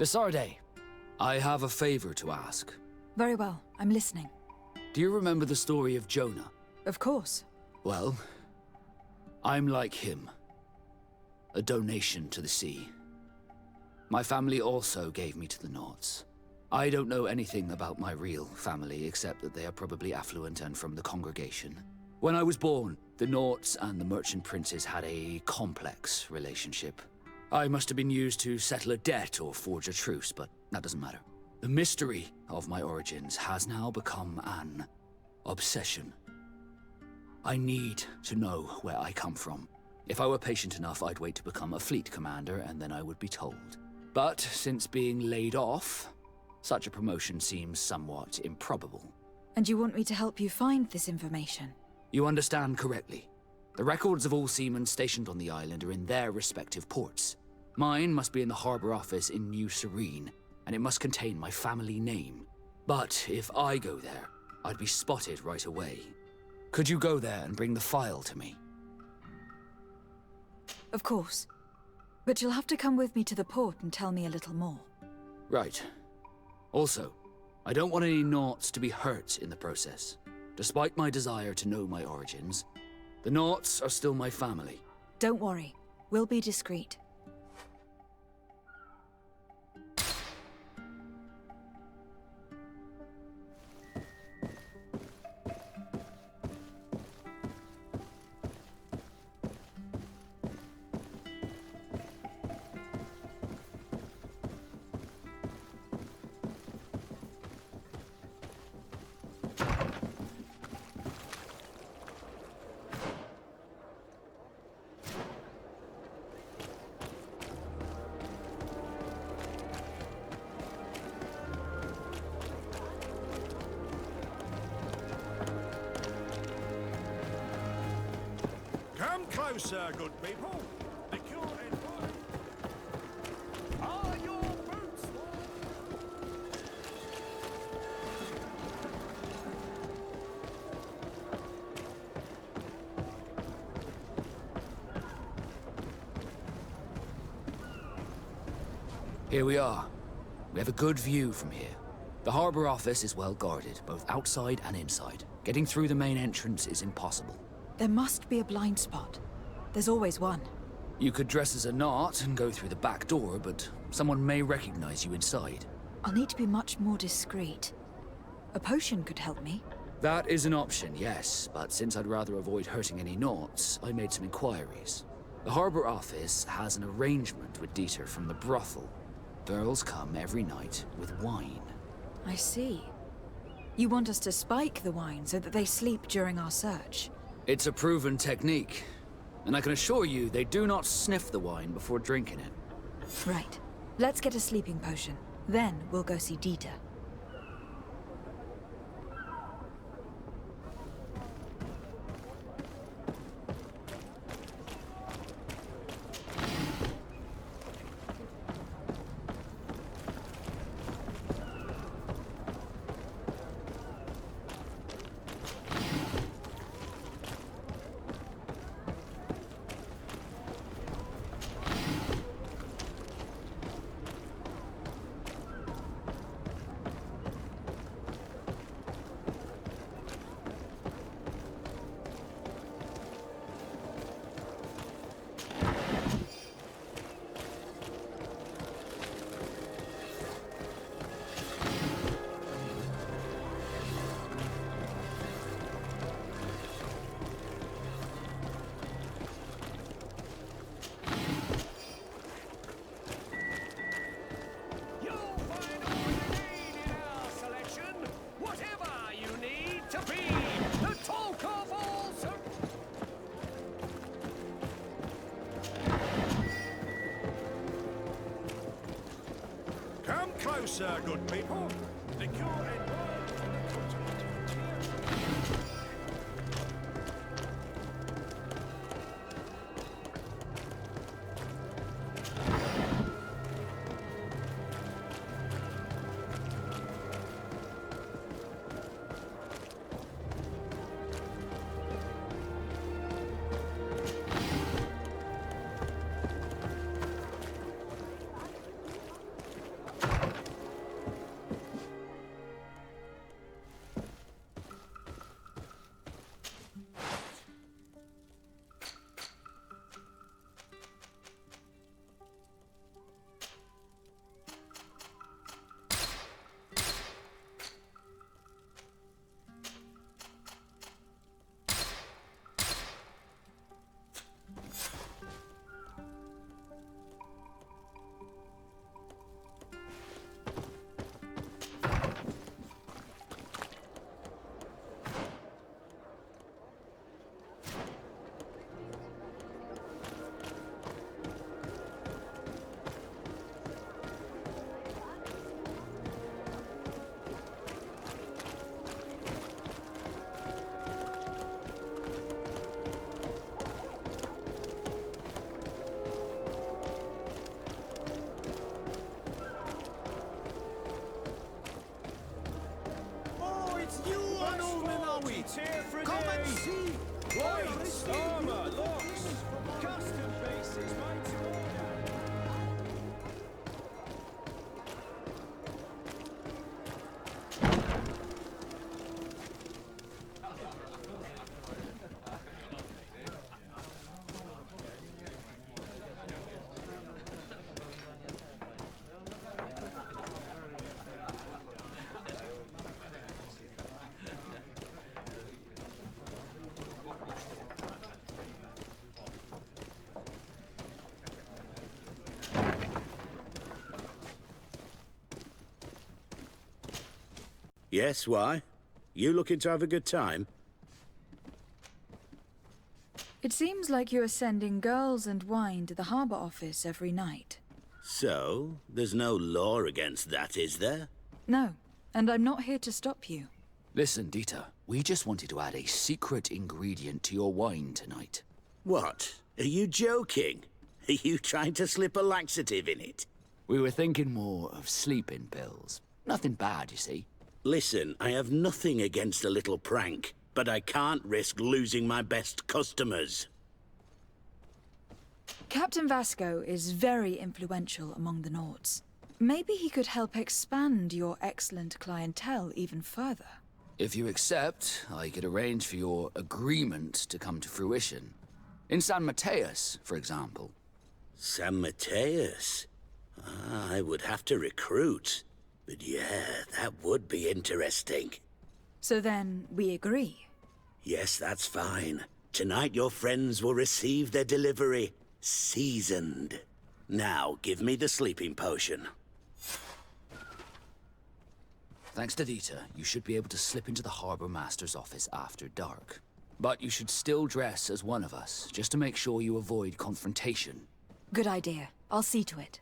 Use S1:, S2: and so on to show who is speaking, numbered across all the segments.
S1: Daresay, I have a favor to ask.
S2: Very well, I'm listening.
S1: Do you remember the story of Jonah?
S2: Of course.
S1: Well, I'm like him. A donation to the sea. My family also gave me to the Nauts. I don't know anything about my real family, except that they are probably affluent and from the congregation. When I was born, the Nauts and the Merchant Princes had a complex relationship. I must have been used to settle a debt or forge a truce, but that doesn't matter. The mystery of my origins has now become an obsession. I need to know where I come from. If I were patient enough, I'd wait to become a fleet commander, and then I would be told. But since being laid off, such a promotion seems somewhat improbable.
S2: And you want me to help you find this information?
S1: You understand correctly. The records of all seamen stationed on the island are in their respective ports. Mine must be in the harbor office in New Serene, and it must contain my family name. But if I go there, I'd be spotted right away. Could you go there and bring the file to me?
S2: Of course. But you'll have to come with me to the port and tell me a little more.
S1: Right. Also, I don't want any Nauts to be hurt in the process. Despite my desire to know my origins, the Nauts are still my family.
S2: Don't worry. We'll be discreet.
S3: Come closer, good people. The cure and wine. Are your boots
S1: Here we are. We have a good view from here. The harbor office is well guarded, both outside and inside. Getting through the main entrance is impossible.
S2: There must be a blind spot. There's always one.
S1: You could dress as a Naut and go through the back door, but someone may recognize you inside.
S2: I'll need to be much more discreet. A potion could help me.
S1: That is an option, yes, but since I'd rather avoid hurting any Nauts, I made some inquiries. The harbor office has an arrangement with Dieter from the brothel. Girls come every night with wine.
S2: I see. You want us to spike the wine so that they sleep during our search?
S1: It's a proven technique, and I can assure you they do not sniff the wine before drinking it.
S2: Right. Let's get a sleeping potion. Then we'll go see Dieter.
S3: closer, good people. The cure and here for a
S4: Come
S3: day.
S4: and see.
S3: Lights, armor, locks, custom bases made to order.
S4: Yes, why? You looking to have a good time?
S2: It seems like you are sending girls and wine to the harbor office every night.
S4: So, there's no law against that, is there?
S2: No, and I'm not here to stop you.
S1: Listen, Dieter, we just wanted to add a secret ingredient to your wine tonight.
S4: What? Are you joking? Are you trying to slip a laxative in it?
S1: We were thinking more of sleeping pills. Nothing bad, you see.
S4: Listen, I have nothing against a little prank, but I can't risk losing my best customers.
S2: Captain Vasco is very influential among the Nauts. Maybe he could help expand your excellent clientele even further.
S1: If you accept, I could arrange for your agreement to come to fruition. In San Mateus, for example.
S4: San Mateus? I would have to recruit. But yeah, that would be interesting.
S2: So then, we agree.
S4: Yes, that's fine. Tonight your friends will receive their delivery. Seasoned. Now, give me the sleeping potion.
S1: Thanks to Dieter, you should be able to slip into the Harbor Master's office after dark. But you should still dress as one of us, just to make sure you avoid confrontation.
S2: Good idea. I'll see to it.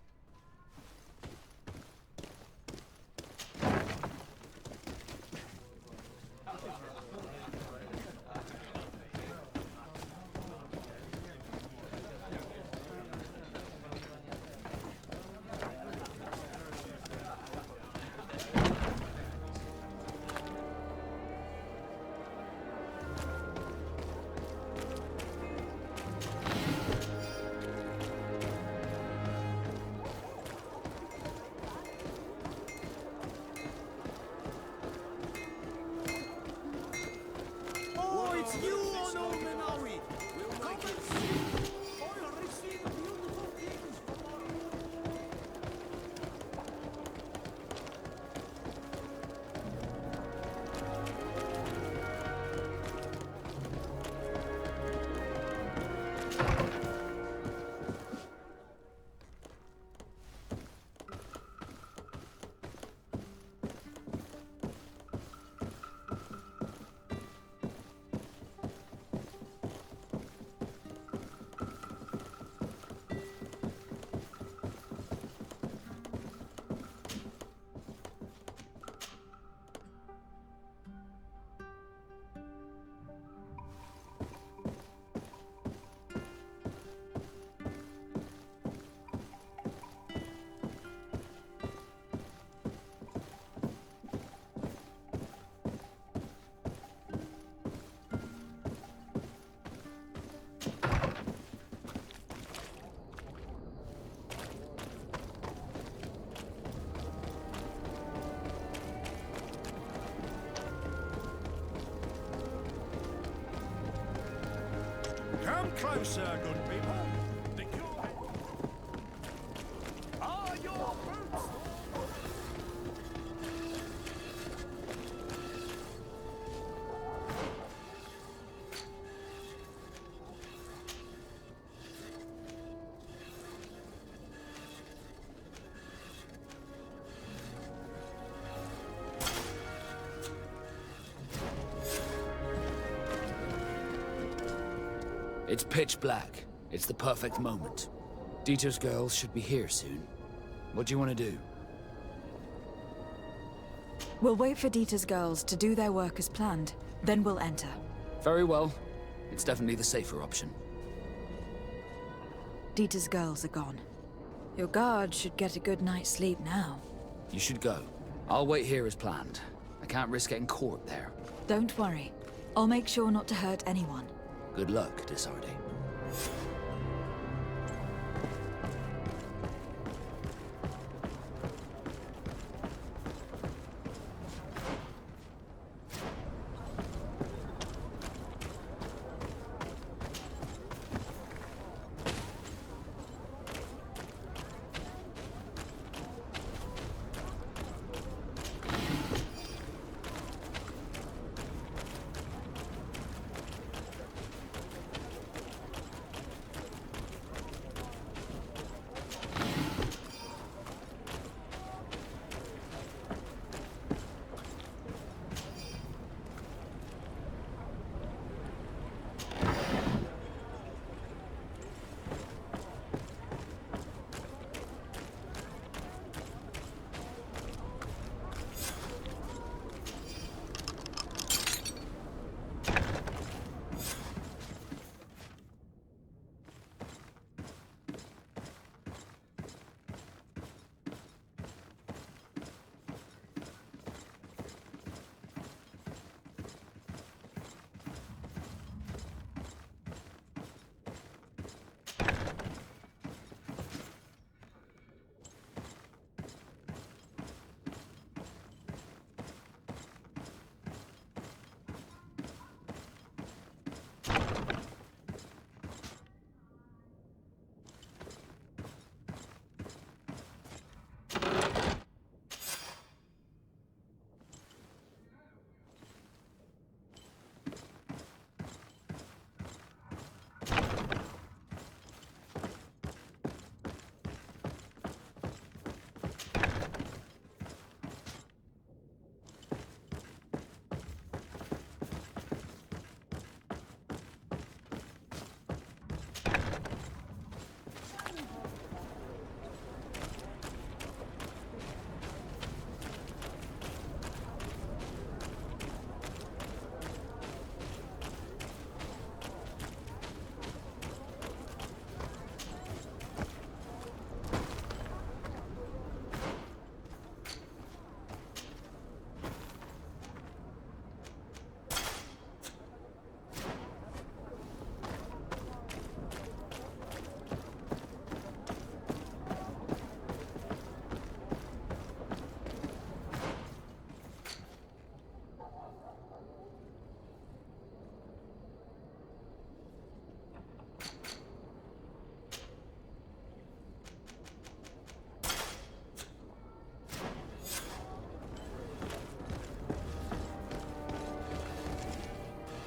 S3: Oh, it's you on Omenawi. We'll make it see. I'll receive beautiful things from our... Come closer, good people. The cure are your boots.
S1: It's pitch black. It's the perfect moment. Dieter's girls should be here soon. What do you want to do?
S2: We'll wait for Dieter's girls to do their work as planned, then we'll enter.
S1: Very well. It's definitely the safer option.
S2: Dieter's girls are gone. Your guard should get a good night's sleep now.
S1: You should go. I'll wait here as planned. I can't risk getting caught there.
S2: Don't worry. I'll make sure not to hurt anyone.
S1: Good luck, daresay.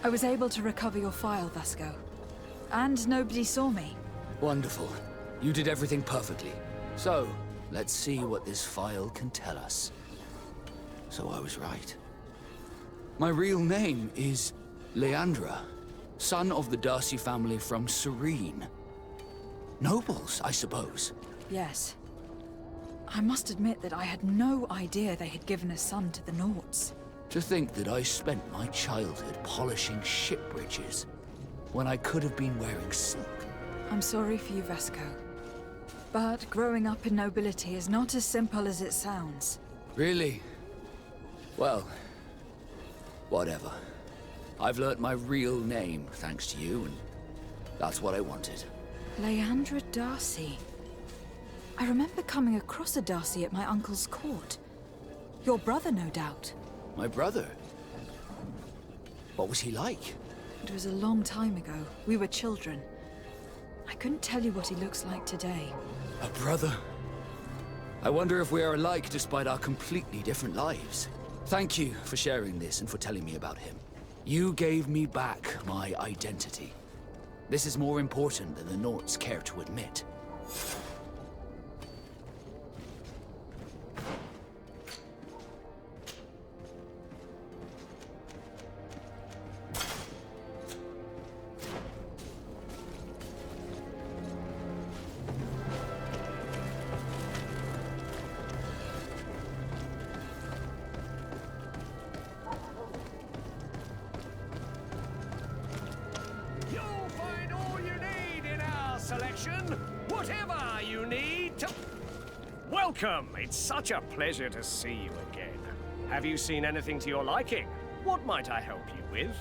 S2: I was able to recover your file, Vasco. And nobody saw me.
S1: Wonderful. You did everything perfectly. So, let's see what this file can tell us. So I was right. My real name is Leandra, son of the Daresay family from Serene. Nobles, I suppose.
S2: Yes. I must admit that I had no idea they had given a son to the Nauts.
S1: To think that I spent my childhood polishing ship bridges, when I could have been wearing silk.
S2: I'm sorry for you, Vasco. But growing up in nobility is not as simple as it sounds.
S1: Really? Well, whatever. I've learnt my real name thanks to you, and that's what I wanted.
S2: Leandra Daresay. I remember coming across a Daresay at my uncle's court. Your brother, no doubt.
S1: My brother? What was he like?
S2: It was a long time ago. We were children. I couldn't tell you what he looks like today.
S1: A brother? I wonder if we are alike despite our completely different lives. Thank you for sharing this and for telling me about him. You gave me back my identity. This is more important than the Nauts care to admit.
S5: Whatever you need to... Welcome! It's such a pleasure to see you again. Have you seen anything to your liking? What might I help you with?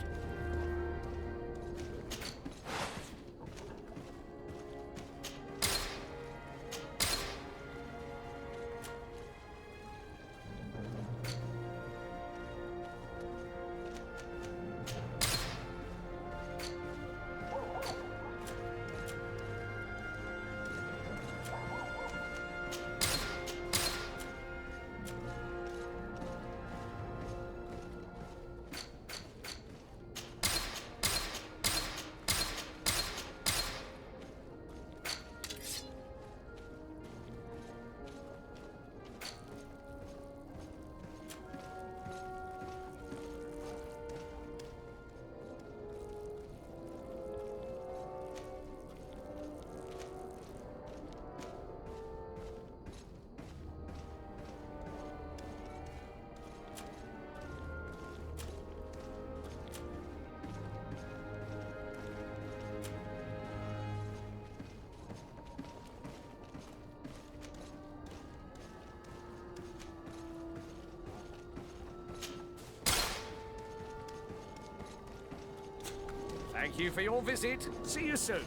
S5: Thank you for your visit. See you soon.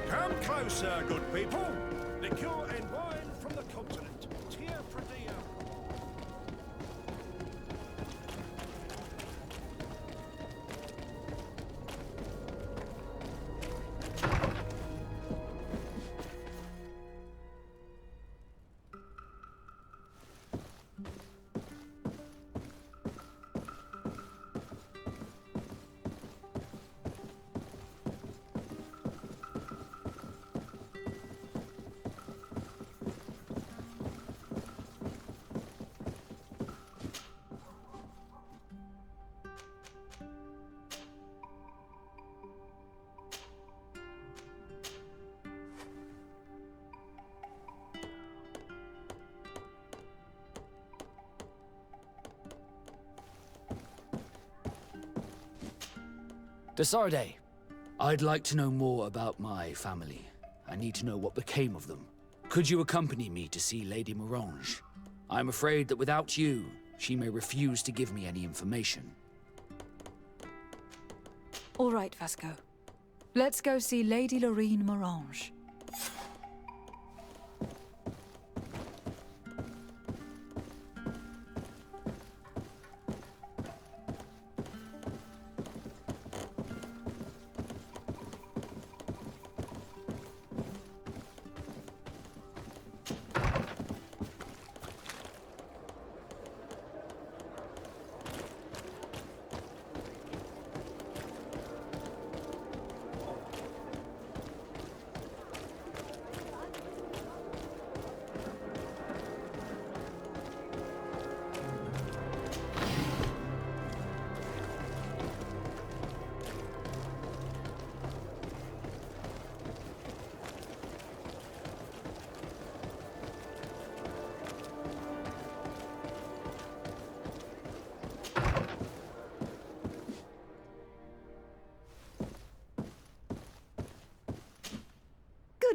S3: Come closer, good people. Liqueur and wine from the continent. Tear for dear.
S1: Daresay, I'd like to know more about my family. I need to know what became of them. Could you accompany me to see Lady Morange? I'm afraid that without you, she may refuse to give me any information.
S2: All right, Vasco. Let's go see Lady Lorraine Morange.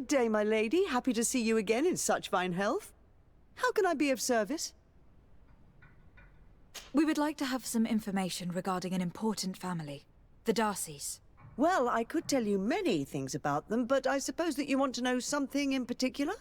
S6: Good day, my lady. Happy to see you again in such fine health. How can I be of service?
S2: We would like to have some information regarding an important family, the Darcys.
S6: Well, I could tell you many things about them, but I suppose that you want to know something in particular?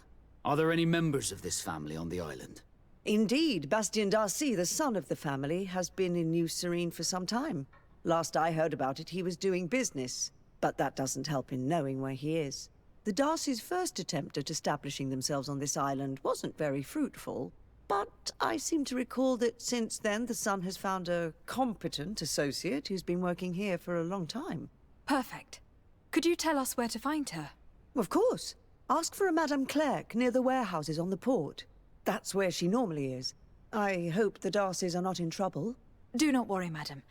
S1: Are there any members of this family on the island?
S6: Indeed, Bastien Darcy, the son of the family, has been in New Serene for some time. Last I heard about it, he was doing business, but that doesn't help in knowing where he is. The Darcys' first attempt at establishing themselves on this island wasn't very fruitful, but I seem to recall that since then the son has found a competent associate who's been working here for a long time.
S2: Perfect. Could you tell us where to find her?
S6: Of course. Ask for a Madame Clerc near the warehouses on the port. That's where she normally is. I hope the Darcys are not in trouble.
S2: Do not worry, madam.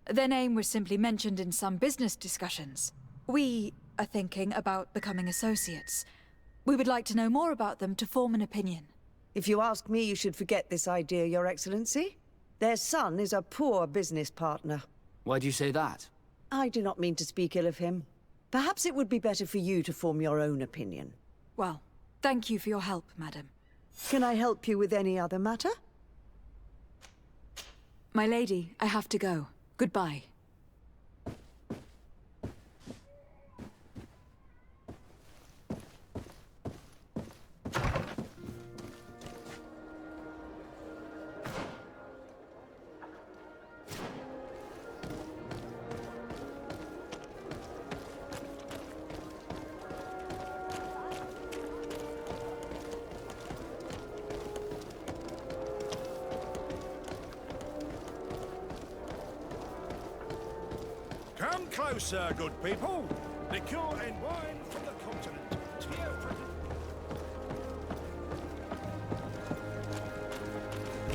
S2: Their name was simply mentioned in some business discussions. We are thinking about becoming associates. We would like to know more about them to form an opinion.
S6: If you ask me, you should forget this idea, Your Excellency. Their son is a poor business partner.
S1: Why do you say that?
S6: I do not mean to speak ill of him. Perhaps it would be better for you to form your own opinion.
S2: Well, thank you for your help, madam.
S6: Can I help you with any other matter?
S2: My lady, I have to go. Goodbye.
S3: Come closer, good people. Liqueur and wine from the continent. Tear for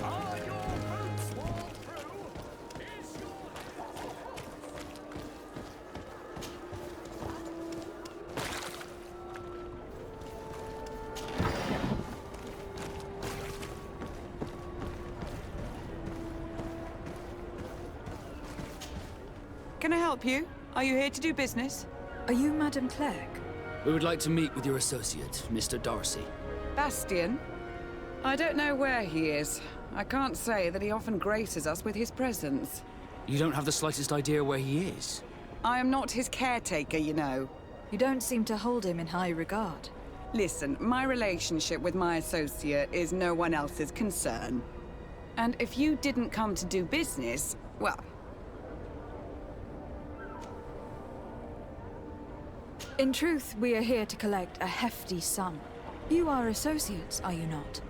S3: Are your boots worn through? Is your...
S6: Can I help you? Are you here to do business?
S2: Are you Madame Clerc?
S1: We would like to meet with your associate, Mr. Darcy.
S7: Bastian? I don't know where he is. I can't say that he often graces us with his presence.
S1: You don't have the slightest idea where he is?
S7: I am not his caretaker, you know.
S2: You don't seem to hold him in high regard.
S7: Listen, my relationship with my associate is no one else's concern. And if you didn't come to do business, well...
S2: In truth, we are here to collect a hefty sum. You are associates, are you not?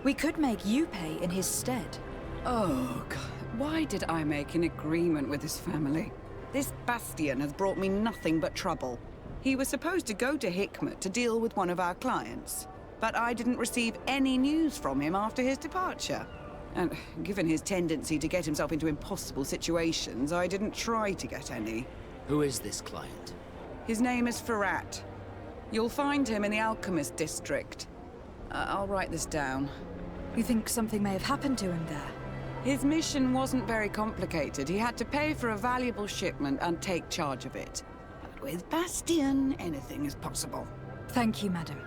S2: We could make you pay in his stead.
S7: Oh, God. Why did I make an agreement with this family? This Bastian has brought me nothing but trouble. He was supposed to go to Hikmet to deal with one of our clients, but I didn't receive any news from him after his departure. And given his tendency to get himself into impossible situations, I didn't try to get any.
S1: Who is this client?
S7: His name is Ferrat. You'll find him in the Alchemist District. I'll write this down.
S2: You think something may have happened to him there?
S7: His mission wasn't very complicated. He had to pay for a valuable shipment and take charge of it. But with Bastian, anything is possible.
S2: Thank you, madam.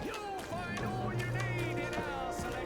S5: You'll find all you need in our select.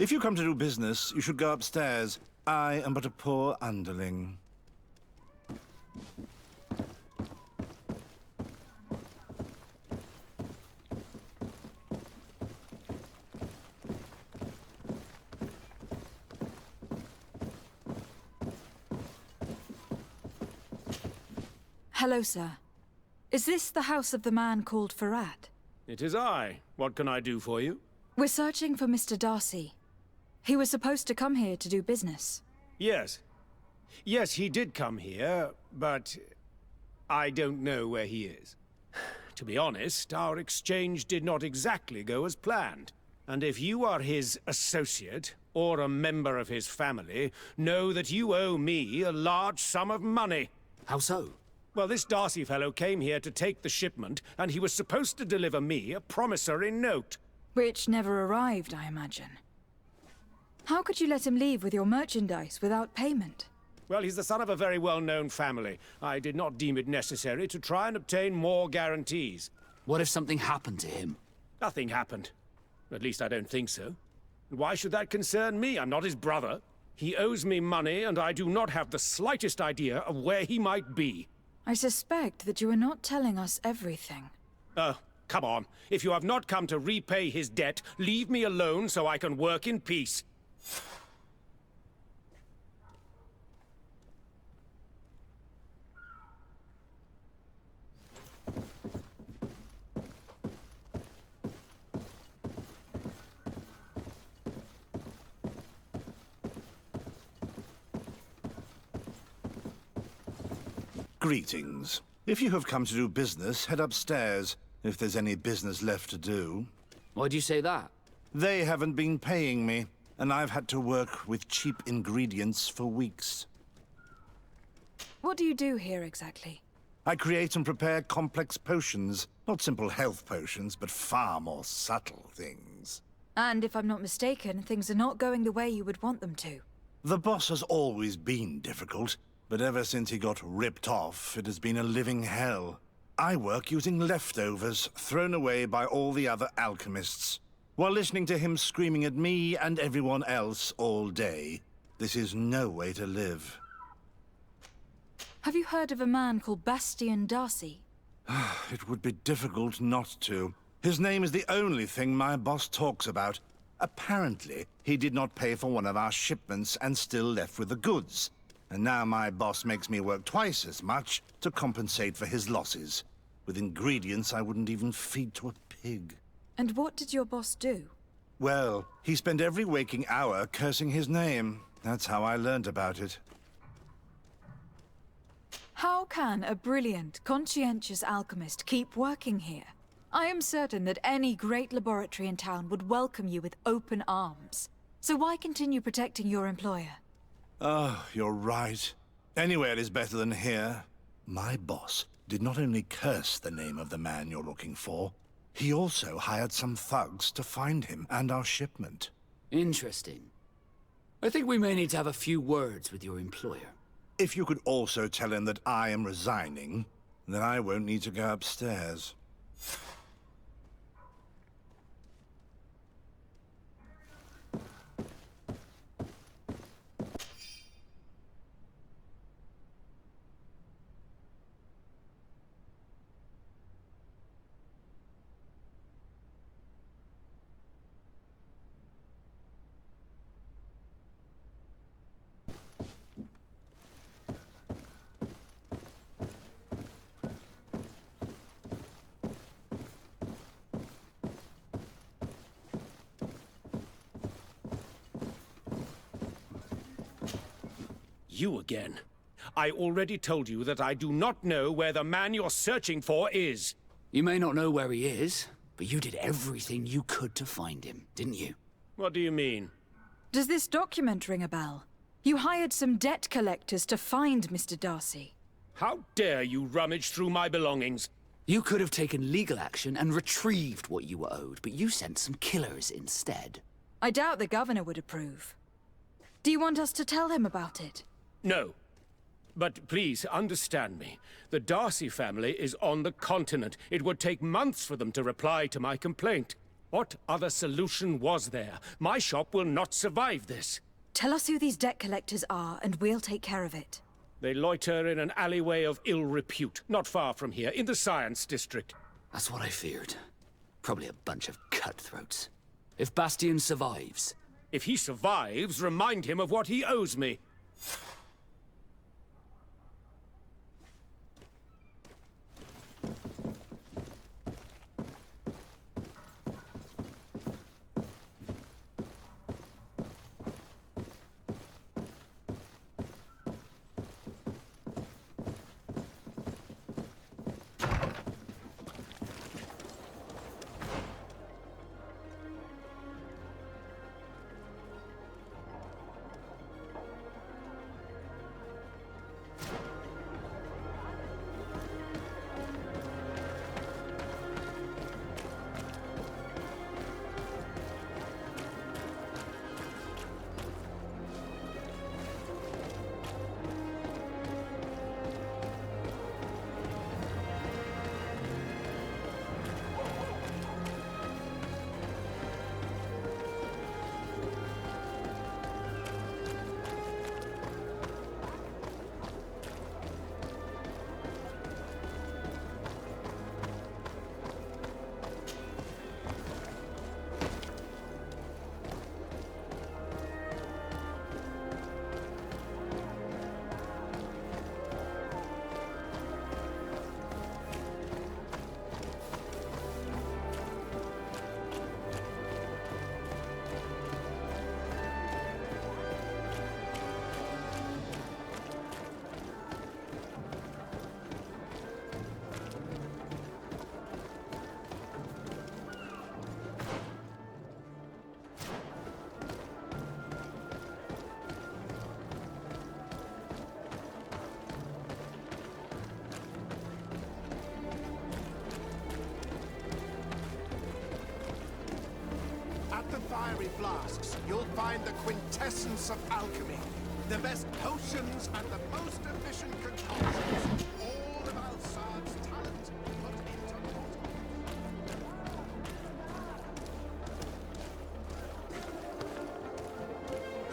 S8: If you come to do business, you should go upstairs. I am but a poor underling.
S2: Hello, sir. Is this the house of the man called Farad?
S5: It is I. What can I do for you?
S2: We're searching for Mr. Darcy. He was supposed to come here to do business.
S5: Yes. Yes, he did come here, but I don't know where he is. To be honest, our exchange did not exactly go as planned. And if you are his associate, or a member of his family, know that you owe me a large sum of money.
S1: How so?
S5: Well, this Darcy fellow came here to take the shipment, and he was supposed to deliver me a promissory note.
S2: Which never arrived, I imagine. How could you let him leave with your merchandise without payment?
S5: Well, he's the son of a very well-known family. I did not deem it necessary to try and obtain more guarantees.
S1: What if something happened to him?
S5: Nothing happened. At least I don't think so. Why should that concern me? I'm not his brother. He owes me money, and I do not have the slightest idea of where he might be.
S2: I suspect that you are not telling us everything.
S5: Come on. If you have not come to repay his debt, leave me alone so I can work in peace.
S8: Greetings. If you have come to do business, head upstairs, if there's any business left to do.
S1: Why do you say that?
S8: They haven't been paying me, and I've had to work with cheap ingredients for weeks.
S2: What do you do here exactly?
S8: I create and prepare complex potions. Not simple health potions, but far more subtle things.
S2: And if I'm not mistaken, things are not going the way you would want them to.
S8: The boss has always been difficult, but ever since he got ripped off, it has been a living hell. I work using leftovers thrown away by all the other alchemists, while listening to him screaming at me and everyone else all day. This is no way to live.
S2: Have you heard of a man called Bastian Darcy?
S8: It would be difficult not to. His name is the only thing my boss talks about. Apparently, he did not pay for one of our shipments and still left with the goods. And now my boss makes me work twice as much to compensate for his losses, with ingredients I wouldn't even feed to a pig.
S2: And what did your boss do?
S8: Well, he spent every waking hour cursing his name. That's how I learned about it.
S2: How can a brilliant, conscientious alchemist keep working here? I am certain that any great laboratory in town would welcome you with open arms. So why continue protecting your employer?
S8: Oh, you're right. Anywhere is better than here. My boss did not only curse the name of the man you're looking for, he also hired some thugs to find him and our shipment.
S1: Interesting. I think we may need to have a few words with your employer.
S8: If you could also tell him that I am resigning, then I won't need to go upstairs.
S5: You again. I already told you that I do not know where the man you're searching for is.
S1: You may not know where he is, but you did everything you could to find him, didn't you?
S5: What do you mean?
S2: Does this document ring a bell? You hired some debt collectors to find Mr. Darcy.
S5: How dare you rummage through my belongings?
S1: You could have taken legal action and retrieved what you were owed, but you sent some killers instead.
S2: I doubt the governor would approve. Do you want us to tell him about it?
S5: No. But please, understand me. The Darcy family is on the continent. It would take months for them to reply to my complaint. What other solution was there? My shop will not survive this.
S2: Tell us who these debt collectors are, and we'll take care of it.
S5: They loiter in an alleyway of ill repute, not far from here, in the Science District.
S1: That's what I feared. Probably a bunch of cutthroats. If Bastion survives...
S5: If he survives, remind him of what he owes me.
S3: At the fiery flasks, you'll find the quintessence of alchemy. The best potions and the most efficient concoctions. All of Alsad's talent put into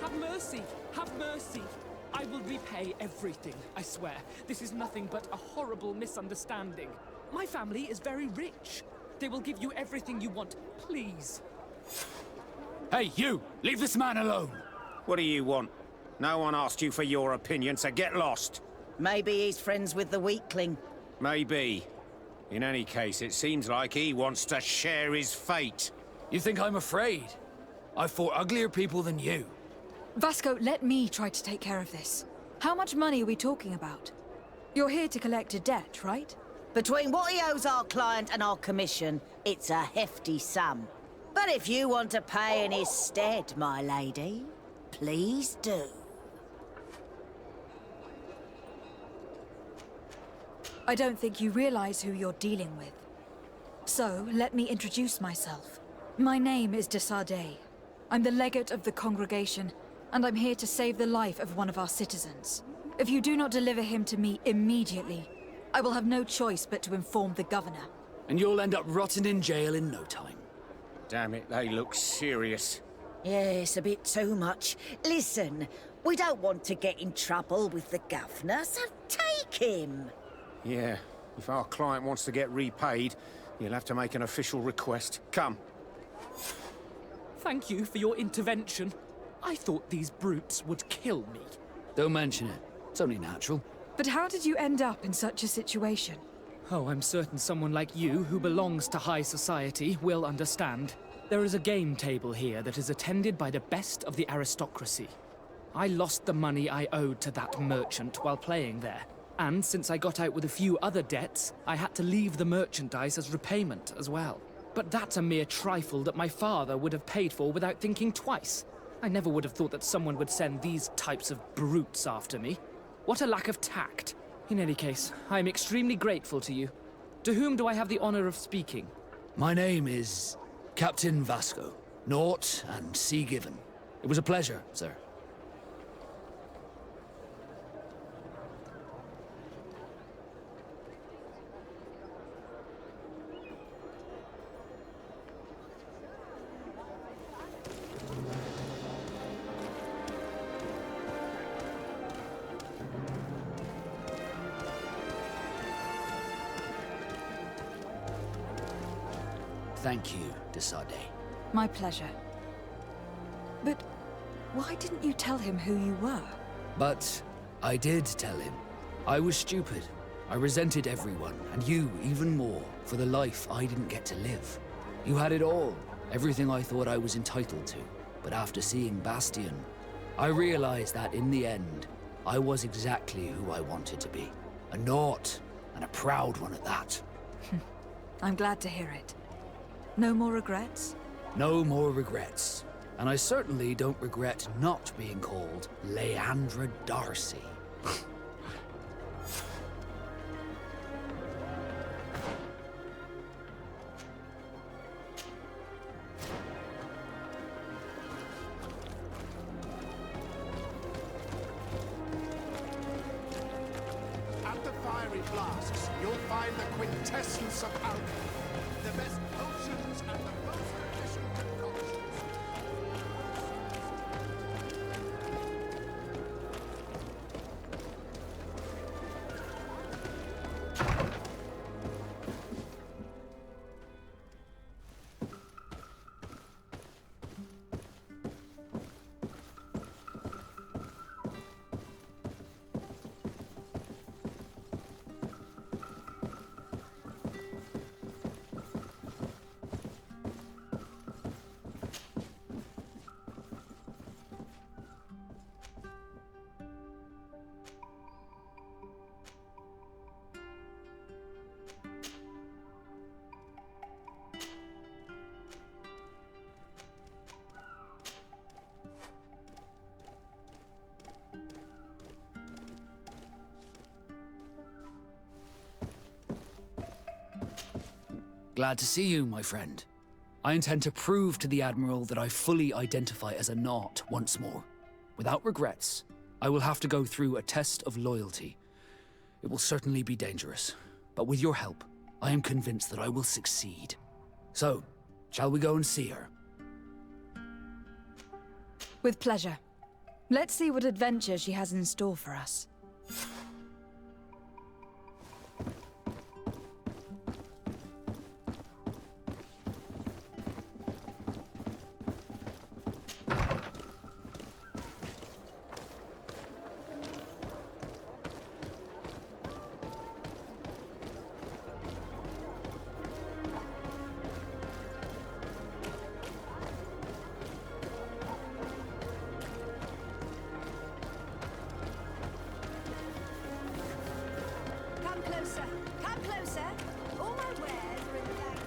S9: Have mercy! Have mercy! I will repay everything, I swear. This is nothing but a horrible misunderstanding. My family is very rich. They will give you everything you want, please.
S1: Hey, you! Leave this man alone!
S5: What do you want? No one asked you for your opinion, so get lost.
S6: Maybe he's friends with the weakling.
S5: Maybe. In any case, it seems like he wants to share his fate.
S1: You think I'm afraid? I've fought uglier people than you.
S2: Vasco, let me try to take care of this. How much money are we talking about? You're here to collect a debt, right?
S10: Between what he owes our client and our commission, it's a hefty sum. But if you want to pay in his stead, my lady, please do.
S2: I don't think you realize who you're dealing with. So, let me introduce myself. My name is daresay. I'm the legate of the congregation, and I'm here to save the life of one of our citizens. If you do not deliver him to me immediately, I will have no choice but to inform the governor.
S1: And you'll end up rotting in jail in no time.
S5: Damn it, they look serious.
S10: Yes, a bit too much. Listen, we don't want to get in trouble with the governor, so take him.
S5: Yeah, if our client wants to get repaid, you'll have to make an official request. Come.
S9: Thank you for your intervention. I thought these brutes would kill me.
S1: Don't mention it. It's only natural.
S2: But how did you end up in such a situation?
S9: Oh, I'm certain someone like you, who belongs to high society, will understand. There is a game table here that is attended by the best of the aristocracy. I lost the money I owed to that merchant while playing there. And since I got out with a few other debts, I had to leave the merchandise as repayment as well. But that's a mere trifle that my father would have paid for without thinking twice. I never would have thought that someone would send these types of brutes after me. What a lack of tact. In any case, I am extremely grateful to you. To whom do I have the honor of speaking?
S1: My name is Captain Vasco. Naut and Sea Given. It was a pleasure, sir. Thank you, daresay.
S2: My pleasure. But why didn't you tell him who you were?
S1: But I did tell him. I was stupid. I resented everyone, and you even more, for the life I didn't get to live. You had it all, everything I thought I was entitled to. But after seeing Bastion, I realized that in the end, I was exactly who I wanted to be. A Naut, and a proud one at that.
S2: I'm glad to hear it. No more regrets?
S1: No more regrets. And I certainly don't regret not being called Leandra Daresay.
S3: At the fiery flasks, you'll find the quintessence of alchemy. The best potions and the most efficient concoctions.
S1: Glad to see you, my friend. I intend to prove to the Admiral that I fully identify as a Naut once more. Without regrets, I will have to go through a test of loyalty. It will certainly be dangerous, but with your help, I am convinced that I will succeed. So, shall we go and see her?
S2: With pleasure. Let's see what adventure she has in store for us.
S11: Come closer. Come closer. All my wares are in the bag.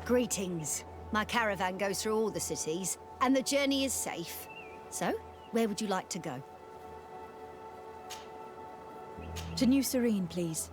S11: Greetings. My caravan goes through all the cities, and the journey is safe. So, where would you like to go?
S2: To New Serene, please.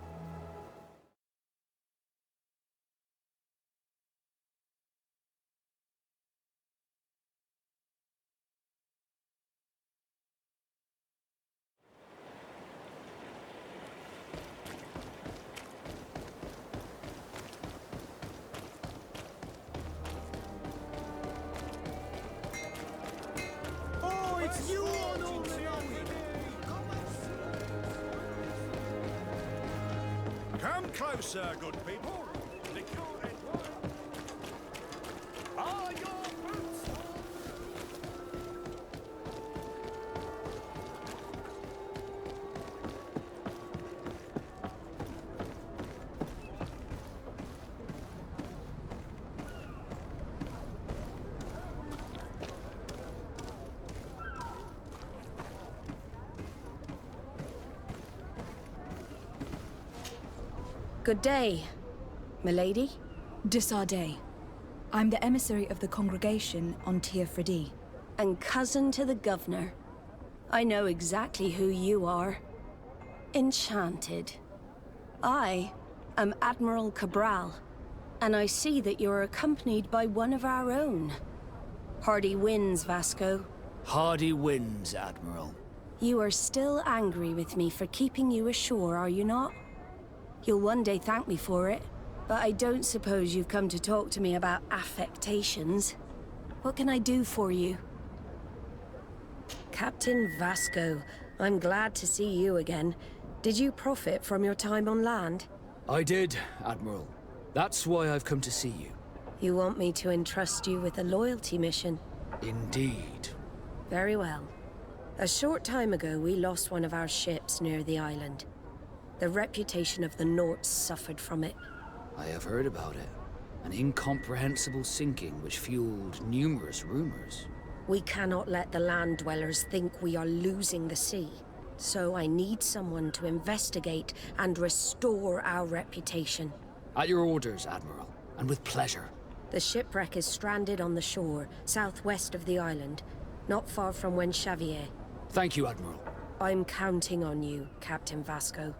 S5: Oh, it's you on all the
S8: Come closer, good people. Lick your head. Are your boots?
S12: Good day, milady.
S2: Daresay. I'm the emissary of the congregation on Tir Fredi.
S12: And cousin to the governor. I know exactly who you are. Enchanted. I am Admiral Cabral, and I see that you're accompanied by one of our own. Hardy winds, Vasco.
S1: Hardy winds, Admiral.
S12: You are still angry with me for keeping you ashore, are you not? You'll one day thank me for it, but I don't suppose you've come to talk to me about affectations. What can I do for you? Captain Vasco, I'm glad to see you again. Did you profit from your time on land?
S1: I did, Admiral. That's why I've come to see you.
S12: You want me to entrust you with a loyalty mission?
S1: Indeed.
S12: Very well. A short time ago, we lost one of our ships near the island. The reputation of the Nauts suffered from it.
S1: I have heard about it. An incomprehensible sinking which fueled numerous rumors.
S12: We cannot let the land dwellers think we are losing the sea. So I need someone to investigate and restore our reputation.
S1: At your orders, Admiral, and with pleasure.
S12: The shipwreck is stranded on the shore, southwest of the island, not far from Xavier.
S1: Thank you, Admiral.
S12: I'm counting on you, Captain Vasco.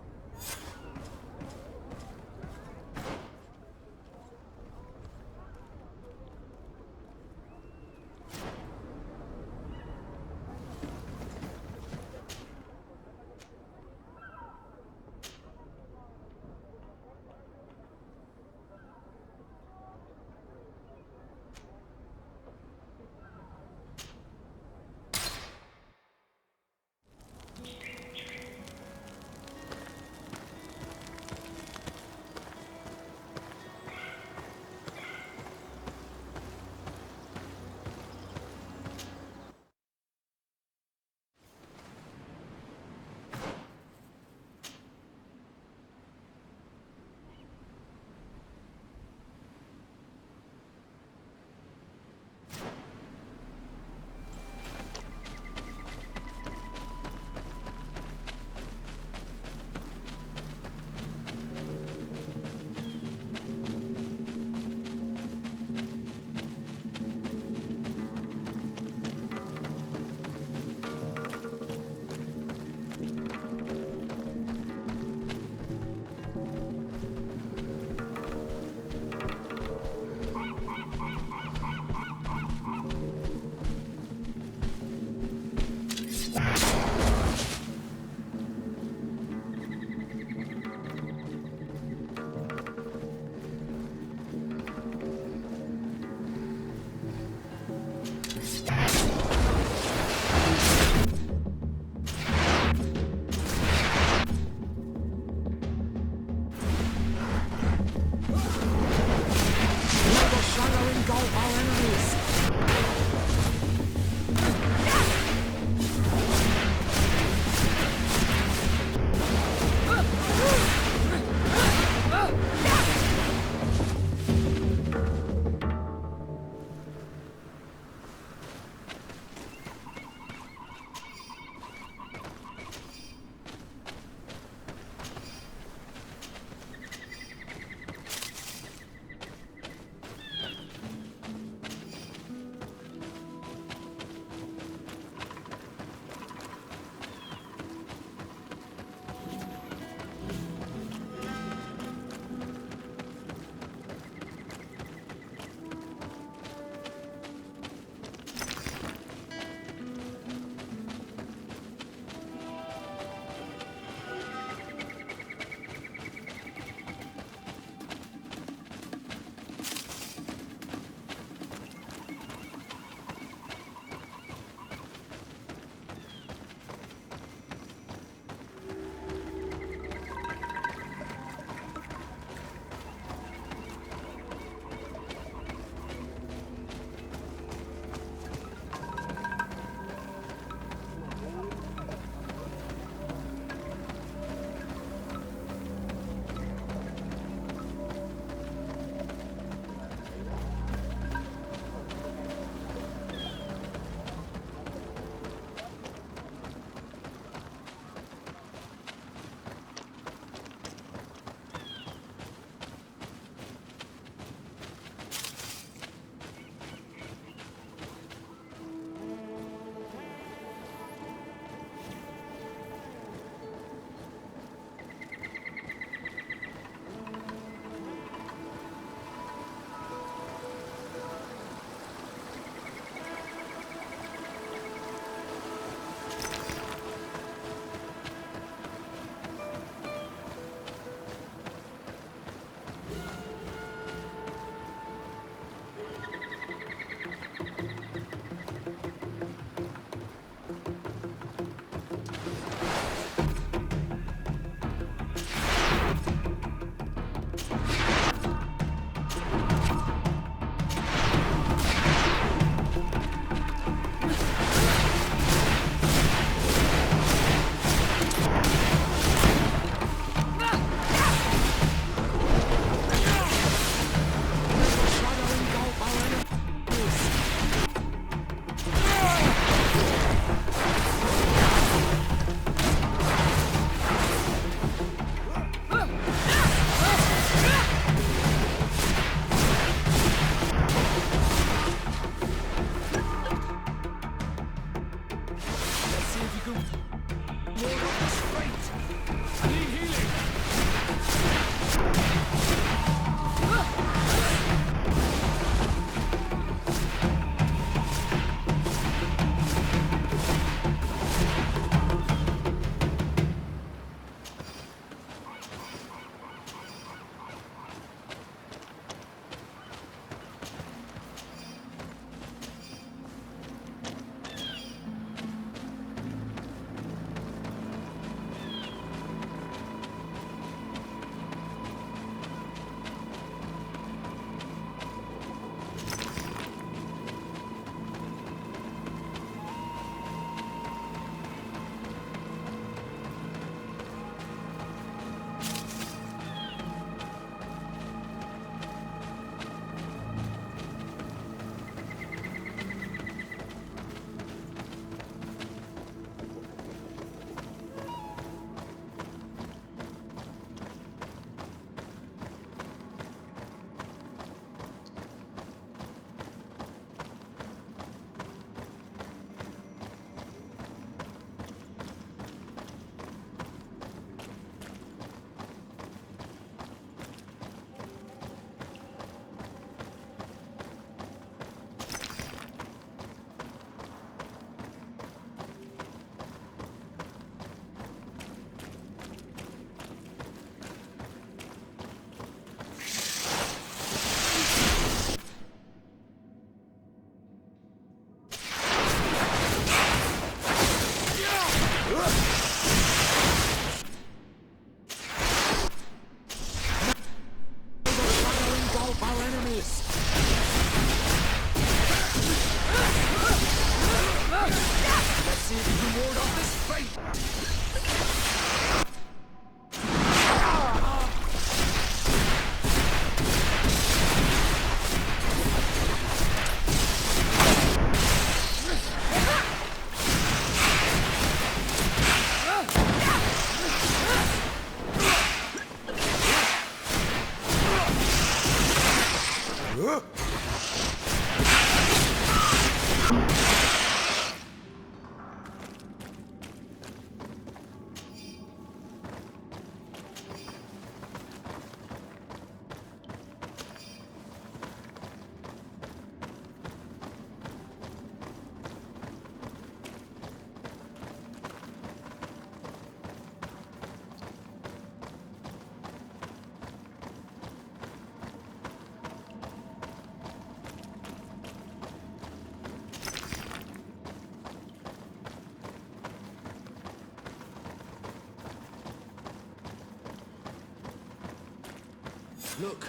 S1: Look,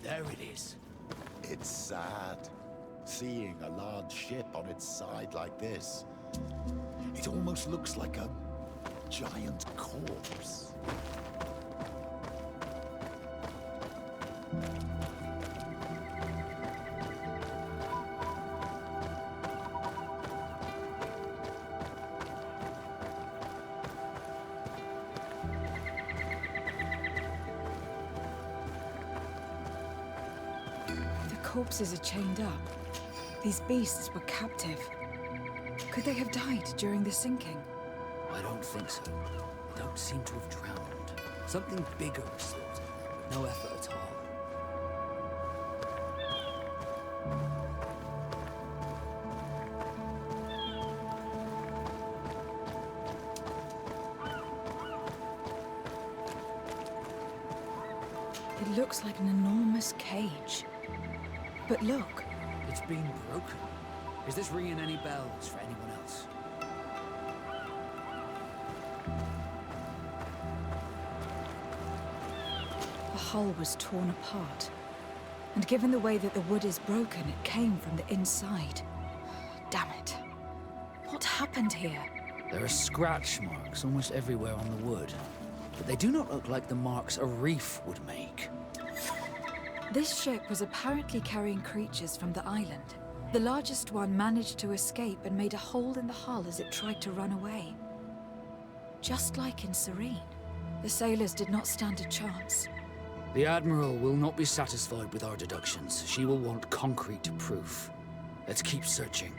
S1: there it is.
S13: It's sad, seeing a large ship on its side like this. It almost looks like a giant corpse.
S2: The corpses are chained up. These beasts were captive. Could they have died during the sinking?
S1: I don't think so. They don't seem to have drowned. Something bigger was slaughtered. No effort at all.
S2: It looks like an enormous cage. But look,
S1: It's been broken. Is this ringing any bells for anyone else?
S2: the hull was torn apart. And given the way that the wood is broken, it came from the inside. Damn it. What happened here?
S1: There are scratch marks almost everywhere on the wood, but they do not look like the marks a reef would make.
S2: This ship was apparently carrying creatures from the island. The largest one managed to escape and made a hole in the hull as it tried to run away. Just like in Serene, the sailors did not stand a chance.
S1: The Admiral will not be satisfied with our deductions. She will want concrete proof. Let's keep searching.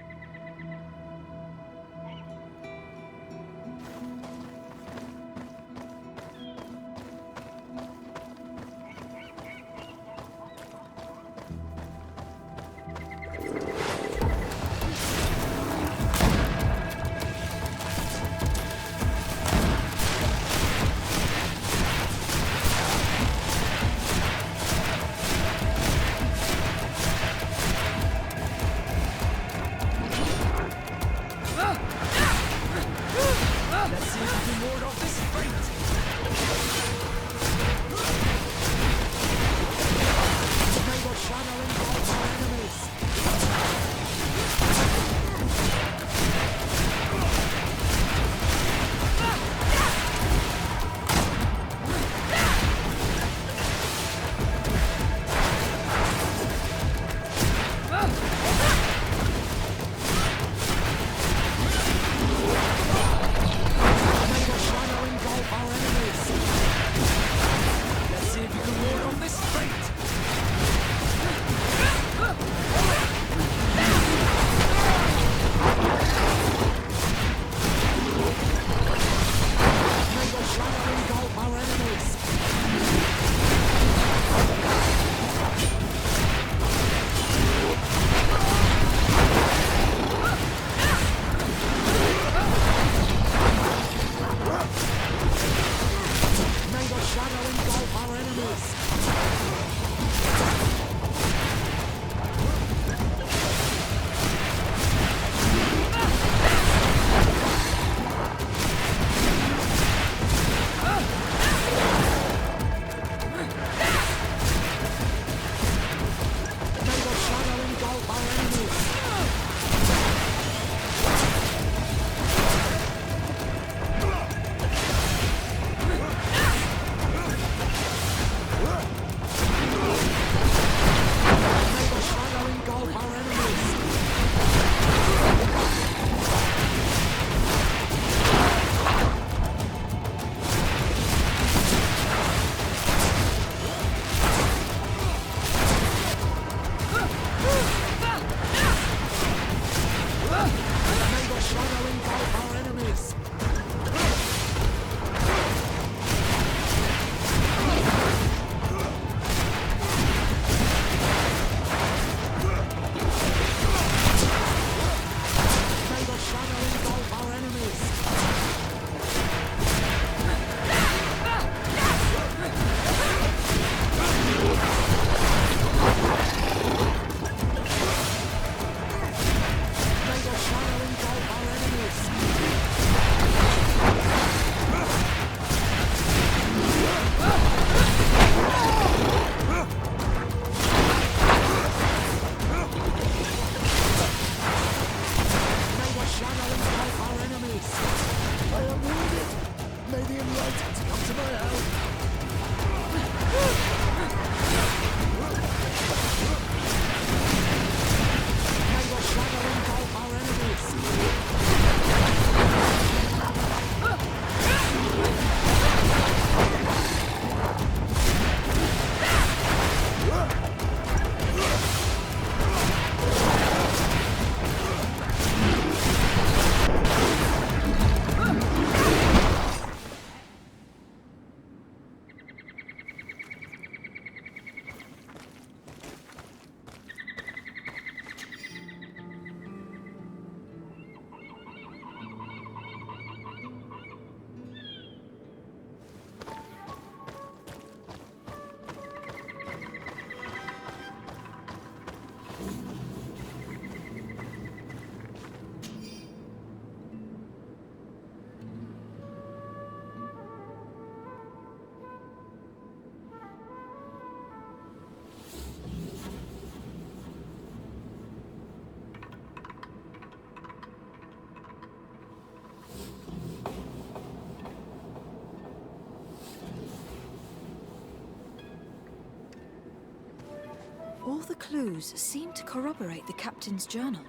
S2: the clues seem to corroborate the captain's journal.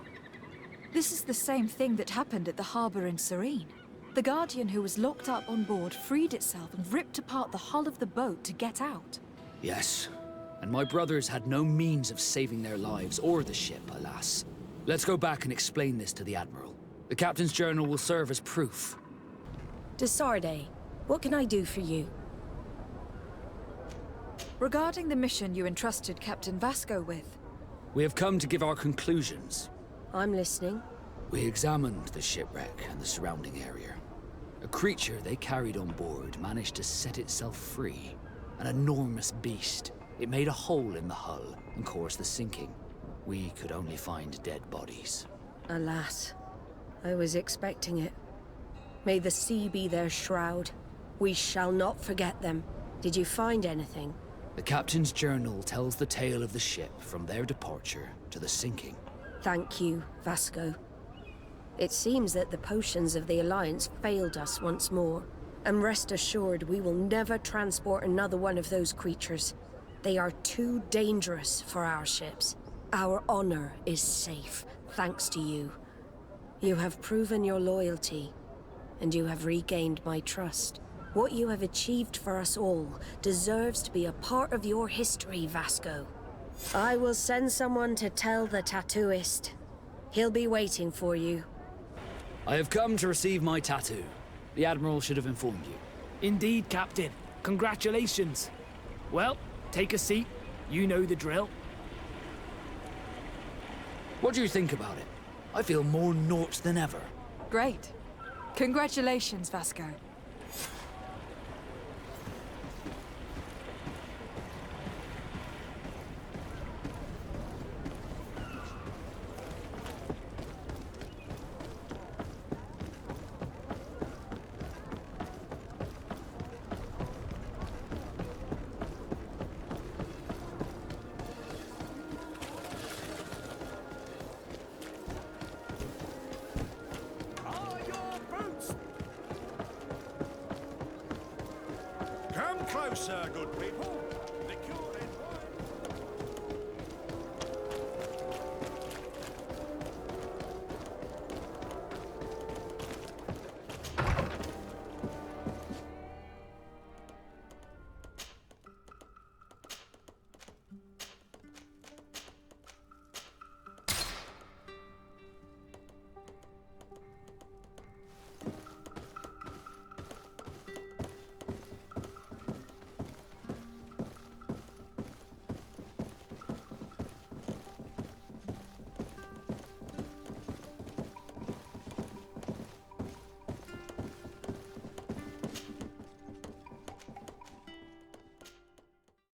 S2: This is the same thing that happened at the harbor in Serene. The Guardian who was locked up on board freed itself and ripped apart the hull of the boat to get out.
S1: Yes, and my brothers had no means of saving their lives or the ship, alas. Let's go back and explain this to the Admiral. The captain's journal will serve as proof.
S12: Daresay, what can I do for you?
S2: Regarding the mission you entrusted Captain Vasco with.
S1: We have come to give our conclusions.
S12: I'm listening.
S1: We examined the shipwreck and the surrounding area. A creature they carried on board managed to set itself free. An enormous beast. It made a hole in the hull and caused the sinking. We could only find dead bodies.
S12: Alas, I was expecting it. May the sea be their shroud. We shall not forget them. Did you find anything?
S1: The captain's journal tells the tale of the ship from their departure to the sinking.
S12: Thank you, Vasco. It seems that the potions of the Alliance failed us once more. And rest assured, we will never transport another one of those creatures. They are too dangerous for our ships. Our honor is safe, thanks to you. You have proven your loyalty, and you have regained my trust. What you have achieved for us all deserves to be a part of your history, Vasco. I will send someone to tell the tattooist. He'll be waiting for you.
S1: I have come to receive my tattoo. The Admiral should have informed you.
S9: Indeed, Captain. Congratulations. Well, take a seat. You know the drill.
S1: What do you think about it? I feel more Naut than ever.
S2: Great. Congratulations, Vasco.
S3: Come closer, good people.